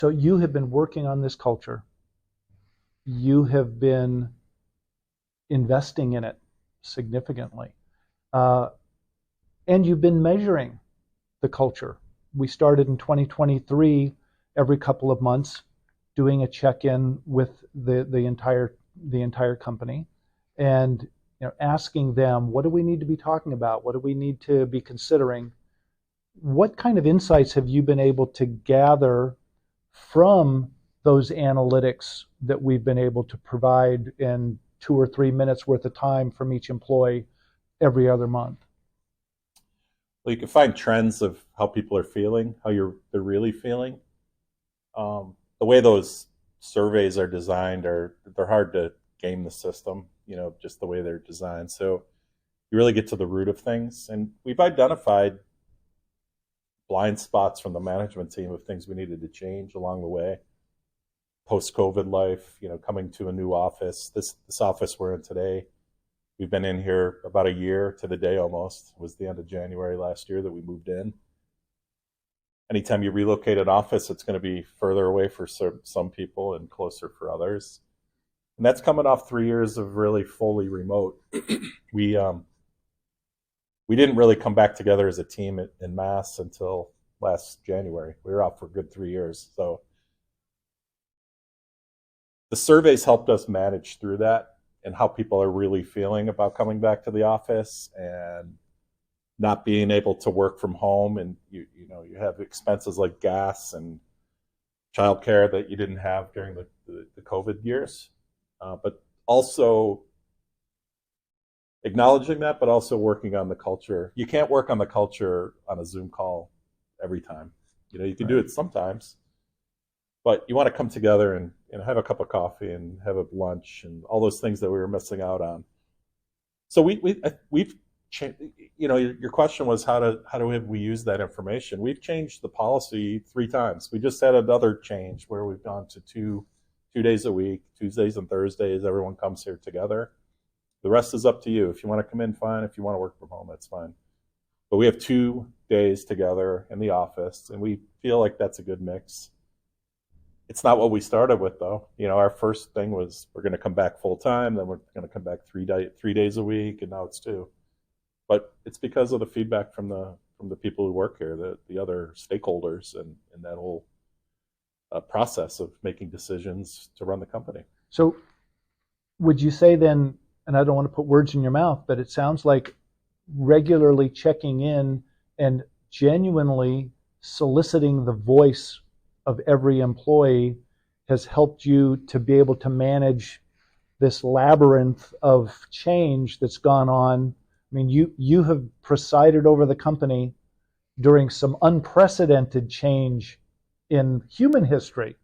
So you have been working on this culture. You have been investing in it significantly. Uh, and you've been measuring the culture. We started in 2023 every couple of months doing a check-in with the entire company and asking them, what do we need to be talking about? What do we need to be considering? What kind of insights have you been able to gather from those analytics that we've been able to provide in 2 or 3 minutes worth of time from each employee every other month? Well, you can find trends of how people are feeling, how they're really feeling. The way those surveys are designed they're hard to game the system, just the way they're designed. So you really get to the root of things. And we've identified blind spots from the management team of things we needed to change along the way. Post-COVID life, coming to a new office. This office we're in today, we've been in here about a year to the day almost. It was the end of January last year that we moved in. Anytime you relocate an office, it's going to be further away for some people and closer for others. And that's coming off 3 years of really fully remote. we didn't really come back together as a team in mass until last January. We were out for a good 3 years. So the surveys helped us manage through that and how people are really feeling about coming back to the office and not being able to work from home. And you have expenses like gas and childcare that you didn't have during the COVID years. But also acknowledging that, but also working on the culture. You can't work on the culture on a Zoom call every time. You can do it sometimes, but you want to come together and have a cup of coffee and have a lunch and all those things that we were missing out on. So we've changed. Your question was how do we use that information? We've changed the policy 3 times. We just had another change where we've gone to two days a week, Tuesdays and Thursdays. Everyone comes here together. The rest is up to you. If you want to come in, fine. If you want to work from home, that's fine. But we have 2 days together in the office, and we feel like that's a good mix. It's not what we started with, though. Our first thing was we're going to come back full time, then we're going to come back 3 days a week, and now it's 2. But it's because of the feedback from the people who work here, the other stakeholders, and that whole process of making decisions to run the company. So would you say then, and I don't want to put words in your mouth, but it sounds like regularly checking in and genuinely soliciting the voice of every employee has helped you to be able to manage this labyrinth of change that's gone on. I mean, you have presided over the company during some unprecedented change in human history,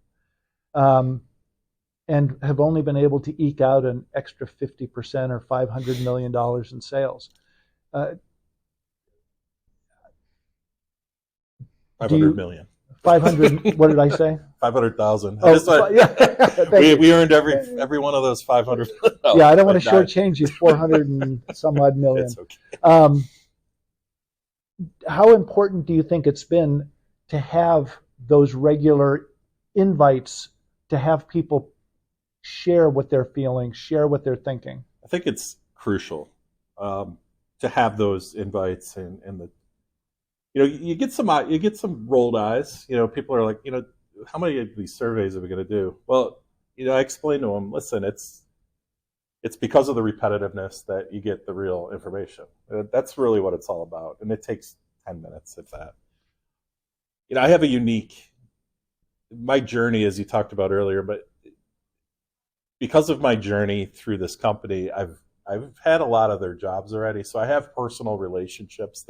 and have only been able to eke out an extra 50% or $500 million in sales. 500 million. 500, what did I say? 500,000. Oh, yeah. We earned every one of those 500. No, yeah, I don't want to shortchange you 400 and some odd million. It's okay. How important do you think it's been to have those regular invites, to have people share what they're feeling, share what they're thinking? I think it's crucial to have those invites and the you get some rolled eyes. People are like, how many of these surveys are we going to do? Well, I explain to them, listen, it's because of the repetitiveness that you get the real information. That's really what it's all about, and it takes 10 minutes, if that. I have my journey, as you talked about earlier, but because of my journey through this company, I've had a lot of their jobs already, so I have personal relationships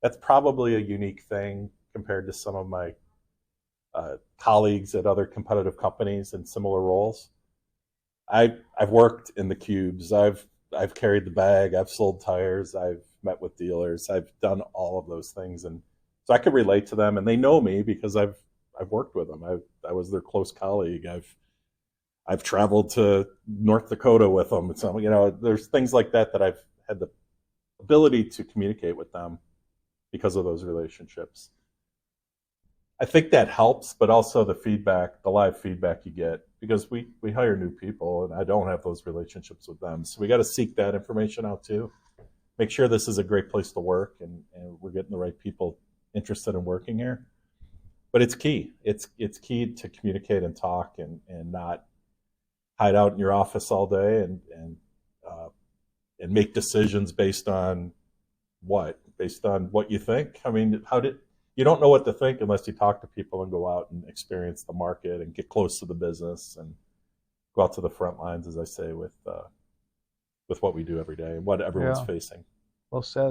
that's probably a unique thing compared to some of my colleagues at other competitive companies in similar roles. I've worked in the cubes. I've carried the bag. I've sold tires. I've met with dealers. I've done all of those things, and so I could relate to them. And they know me because I've worked with them. I was their close colleague. I've traveled to North Dakota with them. So there's things like that I've had the ability to communicate with them because of those relationships. I think that helps, but also the feedback, the live feedback you get, because we hire new people and I don't have those relationships with them. So we got to seek that information out too. Make sure this is a great place to work and we're getting the right people interested in working here. But it's key. It's key to communicate and talk and not hide out in your office all day uh, and make decisions based on what? Based on what you think? I mean, you don't know what to think unless you talk to people and go out and experience the market and get close to the business and go out to the front lines, as I say, with what we do every day and what everyone's Yeah, facing. well said.